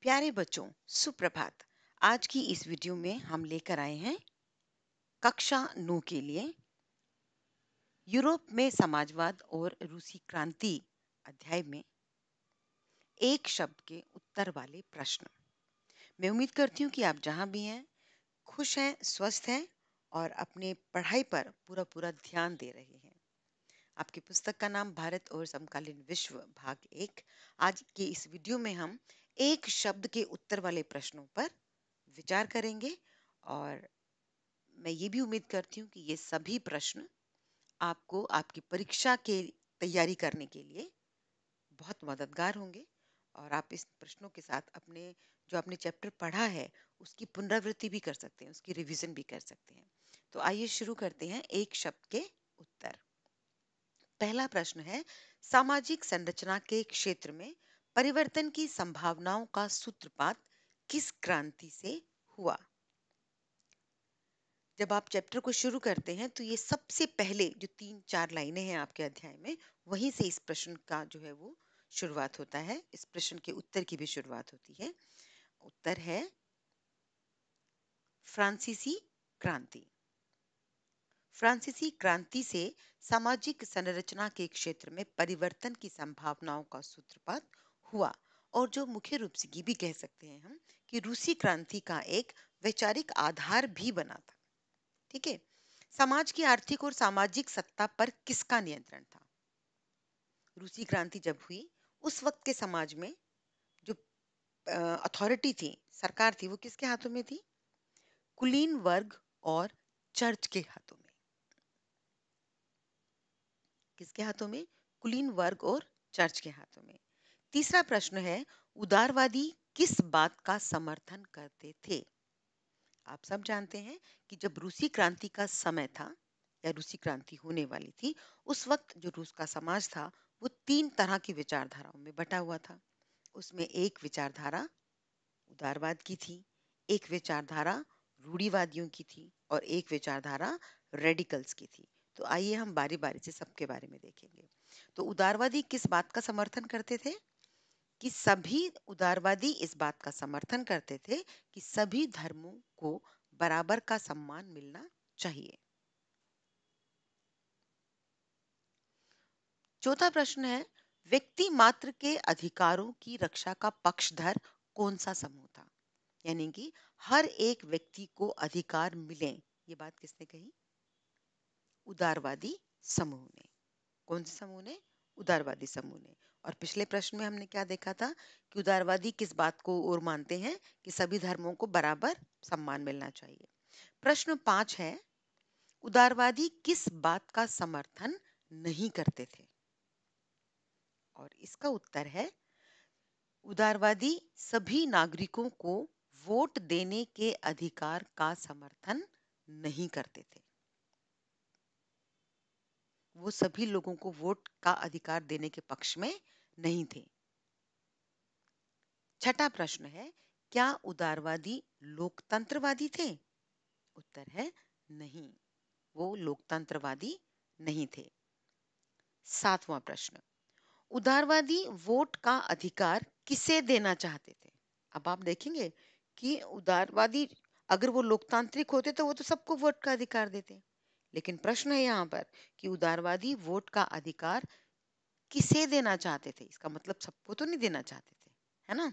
प्यारे बच्चों, सुप्रभात। आज की इस वीडियो में हम लेकर आए हैं कक्षा 9 के लिए यूरोप में समाजवाद और रूसी क्रांति अध्याय में एक शब्द के उत्तर वाले प्रश्न। मैं उम्मीद करती हूँ कि आप जहाँ भी हैं खुश हैं, स्वस्थ हैं और अपने पढ़ाई पर पूरा पूरा ध्यान दे रहे हैं। आपकी पुस्तक का नाम भारत और समकालीन विश्व भाग 1। आज की इस वीडियो में हम एक शब्द के उत्तर वाले प्रश्नों पर विचार करेंगे और मैं ये भी उम्मीद करती हूँ कि ये सभी प्रश्न आपको आपकी परीक्षा के तैयारी करने के लिए बहुत मददगार होंगे और आप इस प्रश्नों के साथ अपने जो आपने चैप्टर पढ़ा है उसकी पुनरावृत्ति भी कर सकते हैं, उसकी रिवीजन भी कर सकते हैं। तो आइए शुरू करते हैं एक शब्द के उत्तर। पहला प्रश्न है, सामाजिक संरचना के क्षेत्र में परिवर्तन की संभावनाओं का सूत्रपात किस क्रांति से हुआ? जब आप चैप्टर को शुरू करते हैं तो ये सबसे पहले जो 3-4 लाइनें हैं आपके अध्याय में, वहीं से इस प्रश्न का जो है वो शुरुआत होता है। इस प्रश्न के उत्तर की भी शुरुआत होती है। उत्तर है फ्रांसीसी क्रांति। फ्रांसीसी क्रांति से सामाजिक संरचना के क्षेत्र में परिवर्तन की संभावनाओं का सूत्रपात हुआ और जो मुख्य रूप से ये भी कह सकते हैं हम कि रूसी क्रांति का एक वैचारिक आधार भी बना था। ठीक है। समाज की आर्थिक और सामाजिक सत्ता पर किसका नियंत्रण था? रूसी क्रांति जब हुई उस वक्त के समाज में जो अथॉरिटी थी, सरकार थी, वो किसके हाथों में थी? कुलीन वर्ग और चर्च के हाथों में। किसके हाथों में? कुलीन वर्ग और चर्च के हाथों में। तीसरा प्रश्न है, उदारवादी किस बात का समर्थन करते थे? आप सब जानते हैं कि जब रूसी क्रांति का समय था या रूसी क्रांति होने वाली थी, उस वक्त जो रूस का समाज था वो 3 तरह की विचारधाराओं में बटा हुआ था। उसमें एक विचारधारा उदारवाद की थी, एक विचारधारा रूढ़िवादियों की थी और एक विचारधारा रेडिकल्स की थी। तो आइए हम बारी-बारी से सबके बारे में देखेंगे। तो उदारवादी किस बात का समर्थन करते थे? कि सभी उदारवादी इस बात का समर्थन करते थे कि सभी धर्मों को बराबर का सम्मान मिलना चाहिए। चौथा प्रश्न है, व्यक्ति मात्र के अधिकारों की रक्षा का पक्षधर कौन सा समूह था? यानी कि हर एक व्यक्ति को अधिकार मिले, ये बात किसने कही? उदारवादी समूह ने। कौन से समूह ने? उदारवादी समूह ने। और पिछले प्रश्न में हमने क्या देखा था कि उदारवादी किस बात को और मानते हैं कि सभी धर्मों को बराबर सम्मान मिलना चाहिए। प्रश्न 5 है, उदारवादी किस बात का समर्थन नहीं करते थे? और इसका उत्तर है, उदारवादी सभी नागरिकों को वोट देने के अधिकार का समर्थन नहीं करते थे। वो सभी लोगों को वोट का अधिकार देने के पक्ष में नहीं थे। छठा प्रश्न है, क्या उदारवादी लोकतंत्रवादी थे? उत्तर है नहीं, वो लोकतंत्रवादी नहीं थे। सातवां प्रश्न, उदारवादी वोट का अधिकार किसे देना चाहते थे? अब आप देखेंगे कि उदारवादी अगर वो लोकतांत्रिक होते तो वो तो सबको वोट का अधिकार देते। लेकिन प्रश्न है यहाँ पर कि उदारवादी वोट का अधिकार किसे देना चाहते थे? इसका मतलब सबको तो नहीं देना चाहते थे, है ना?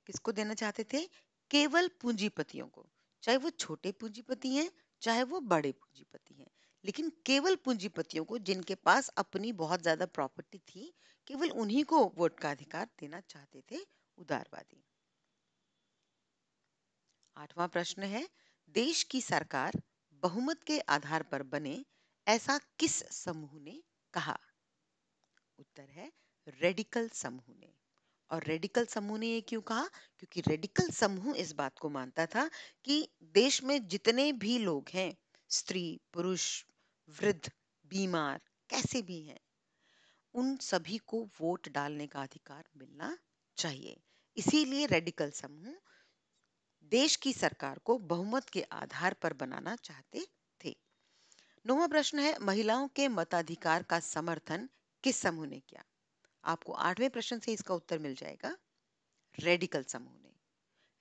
किसको देना चाहते थे? केवल पूंजीपतियों को, चाहे वो छोटे पूंजीपति हैं चाहे वो बड़े पूंजीपति हैं, लेकिन केवल पूंजीपतियों को जिनके पास अपनी बहुत ज्यादा प्रॉपर्टी थी, केवल उन्हीं को वोट का अधिकार देना चाहते थे उदारवादी। आठवां प्रश्न है, देश की सरकार बहुमत के आधार पर बने, ऐसा किस समूह ने कहा? उत्तर है रेडिकल समूह ने। और रेडिकल समूह ने ये क्यों कहा? क्योंकि रेडिकल समूह इस बात को मानता था कि देश में जितने भी लोग हैं, स्त्री, पुरुष, वृद्ध, बीमार, कैसे भी हैं, उन सभी को वोट डालने का अधिकार मिलना चाहिए। इसीलिए रेडिकल समूह देश की सरकार को बहुमत के आधार पर बनाना चाहते थे। नौवां प्रश्न है, महिलाओं के मताधिकार का समर्थन किस समूह ने किया? आपको 8वें प्रश्न से इसका उत्तर मिल जाएगा। रेडिकल समूह ने।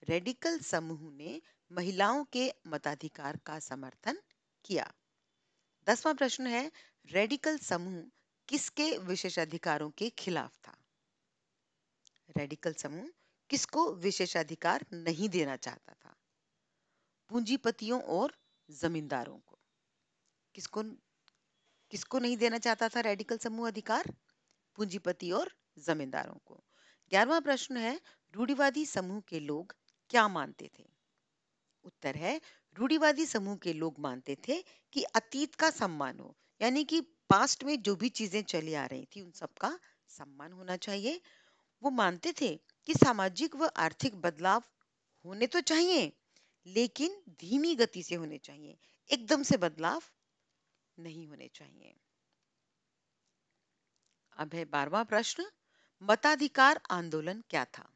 रेडिकल समूह ने महिलाओं के मताधिकार का समर्थन किया। 10वां प्रश्न है, रेडिकल समूह किसके विशेषाधिकारों के खिलाफ था? रेडिकल समूह किसको विशेषाधिकार नहीं देना चाहता था? पूंजीपतियों और जमींदारों को। किसको किसको नहीं देना चाहता था रेडिकल समूह अधिकार? पूंजीपति और जमींदारों को। 11वां प्रश्न है, रूढ़िवादी समूह के लोग क्या मानते थे? उत्तर है, रूढ़िवादी समूह के लोग मानते थे कि अतीत का सम्मान हो, यानी कि पास्ट में जो भी चीजें चली आ रही थी उन सबका सम्मान होना चाहिए। वो मानते थे कि सामाजिक व आर्थिक बदलाव होने तो चाहिए, लेकिन धीमी गति से होने चाहिए, एकदम से बदलाव नहीं होने चाहिए। अब है 12वां प्रश्न, मताधिकार आंदोलन क्या था?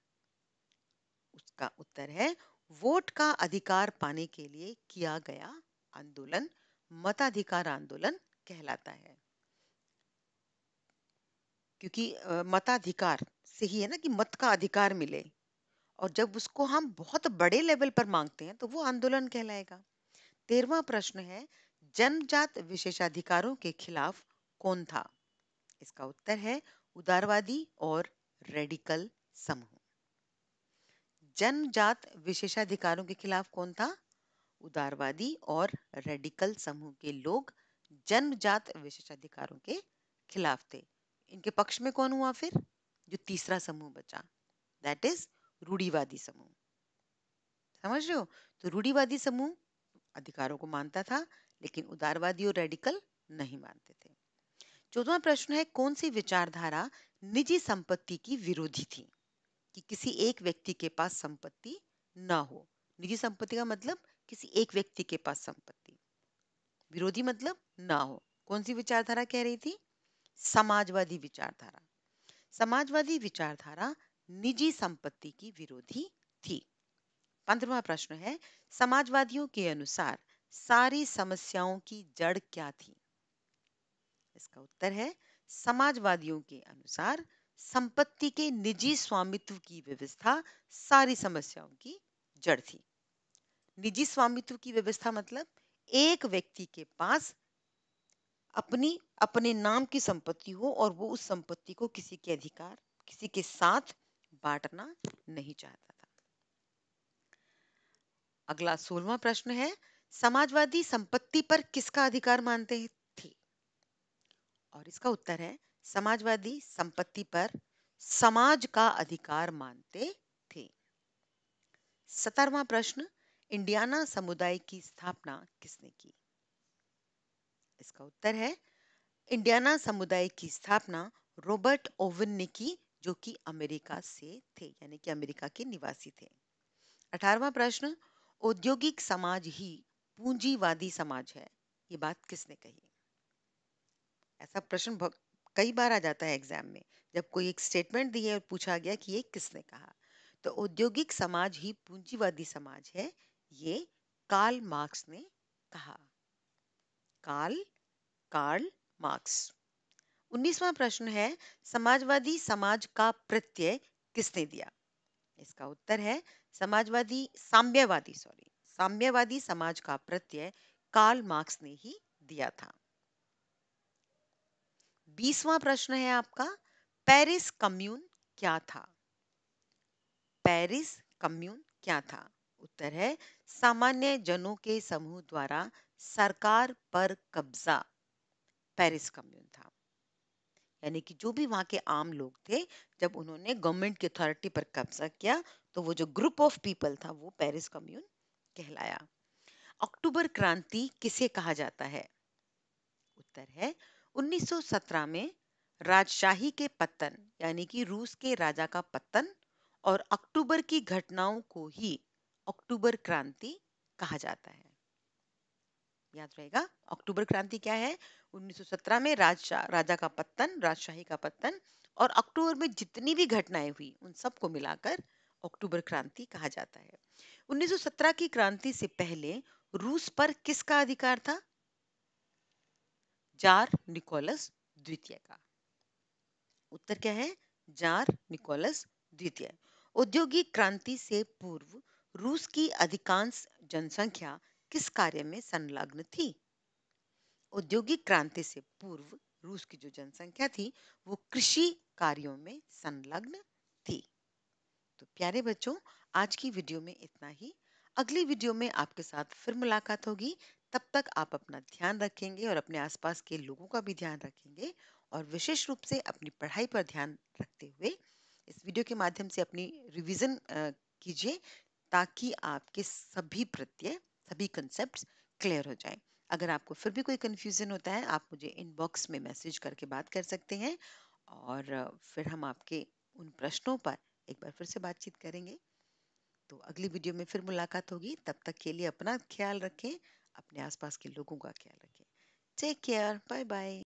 उसका उत्तर है, वोट का अधिकार पाने के लिए किया गया आंदोलन मताधिकार आंदोलन कहलाता है। क्योंकि मताधिकार से ही है ना कि मत का अधिकार मिले, और जब उसको हम बहुत बड़े लेवल पर मांगते हैं तो वो आंदोलन कहलाएगा। 13वां प्रश्न है, जन्मजात विशेषाधिकारों के खिलाफ कौन था? इसका उत्तर है, उदारवादी और रेडिकल समूह। जन्मजात विशेषाधिकारों के खिलाफ कौन था? उदारवादी और रेडिकल समूह के लोग जन्मजात विशेषाधिकारों के खिलाफ थे। इनके पक्ष में कौन हुआ फिर? जो तीसरा समूह बचा, दैट इज रूढ़िवादी समूह। समझ रहे हो? तो रूढ़िवादी समूह अधिकारों को मानता था, लेकिन उदारवादी और रेडिकल नहीं मानते थे। 14वां प्रश्न है, कौन सी विचारधारा निजी संपत्ति की विरोधी थी? कि किसी एक व्यक्ति के पास संपत्ति ना हो। निजी संपत्ति का मतलब किसी एक व्यक्ति के पास संपत्ति। विरोधी मतलब ना हो। कौन सी विचारधारा कह रही थी? समाजवादी विचारधारा। समाजवादी विचारधारा निजी संपत्ति की विरोधी थी। 15वां प्रश्न है, समाजवादियों के अनुसार सारी समस्याओं की जड़ क्या थी? इसका उत्तर है, समाजवादियों के अनुसार संपत्ति के निजी स्वामित्व की व्यवस्था सारी समस्याओं की जड़ थी। निजी स्वामित्व की व्यवस्था मतलब एक व्यक्ति के पास अपनी अपने नाम की संपत्ति हो और वो उस संपत्ति को किसी के साथ बांटना नहीं चाहता था। अगला 16वां प्रश्न है, समाजवादी संपत्ति पर किसका अधिकार मानते थे? और इसका उत्तर है, समाजवादी संपत्ति पर समाज का अधिकार मानते थे। 17वां प्रश्न, इंडियाना समुदाय की स्थापना किसने की? इसका उत्तर है, इंडियाना समुदाय की स्थापना रॉबर्ट ओवन ने की, जो कि अमेरिका से थे, यानी कि अमेरिका के निवासी थे। 18वां प्रश्न, औद्योगिक समाज ही पूंजीवादी समाज है, ये बात किसने कही? ऐसा प्रश्न कई बार आ जाता है एग्जाम में, जब कोई एक स्टेटमेंट दी है और पूछा गया कि ये किसने कहा। तो औद्योगिक समाज ही पूंजीवादी समाज है, ये कार्ल मार्क्स ने कहा। Karl Karl Marx. 19वां प्रश्न है, समाजवादी समाज का प्रत्यय किसने दिया? इसका उत्तर है, साम्यवादी समाज का प्रत्यय कार्ल मार्क्स ने ही दिया था। 20वां प्रश्न है आपका, पेरिस कम्यून क्या था? पेरिस कम्यून क्या था? उत्तर है, सामान्य जनों के समूह द्वारा सरकार पर कब्जा पेरिस कम्यून था। यानी कि जो भी वहां के आम लोग थे, जब उन्होंने गवर्नमेंट की अथॉरिटी पर कब्जा किया, तो वो जो ग्रुप ऑफ पीपल था वो पेरिस कम्यून कहलाया। अक्टूबर क्रांति किसे कहा जाता है? उत्तर है, 1917 में राजशाही के पतन, यानी कि रूस के राजा का पतन, और अक्टूबर की घटनाओं को ही अक्टूबर क्रांति कहा जाता है। याद रहेगा, अक्टूबर क्रांति क्या है? 1917 में राजा का पतन, राजशाही का पतन, और अक्टूबर में जितनी भी घटनाएं हुई उन सबको मिलाकर अक्टूबर क्रांति कहा जाता है। 1917 की क्रांति से पहले रूस पर किसका अधिकार था? जार निकोलस द्वितीय का। उत्तर क्या है? जार निकोलस द्वितीय। औद्योगिक क्रांति से पूर्व रूस की अधिकांश जनसंख्या किस कार्य में संलग्न थी? औद्योगिक क्रांति से पूर्व रूस की जो जनसंख्या थी वो कृषि कार्यों में संलग्न थी। तो प्यारे बच्चों, आज की वीडियो में इतना ही। अगली वीडियो में आपके साथ फिर मुलाकात होगी। तब तक आप अपना ध्यान रखेंगे और अपने आसपास के लोगों का भी ध्यान रखेंगे, और विशेष रूप से अपनी पढ़ाई पर ध्यान रखते हुए इस वीडियो के माध्यम से अपनी रिवीजन कीजिए, ताकि आपके सभी प्रत्यय, सभी कंसेप्ट्स क्लियर हो जाएं। अगर आपको फिर भी कोई कंफ्यूजन होता है, आप मुझे इनबॉक्स में मैसेज करके बात कर सकते हैं, और फिर हम आपके उन प्रश्नों पर एक बार फिर से बातचीत करेंगे। तो अगली वीडियो में फिर मुलाकात होगी। तब तक के लिए अपना ख्याल रखें, अपने आसपास के लोगों का ख्याल रखें। Take care, bye bye.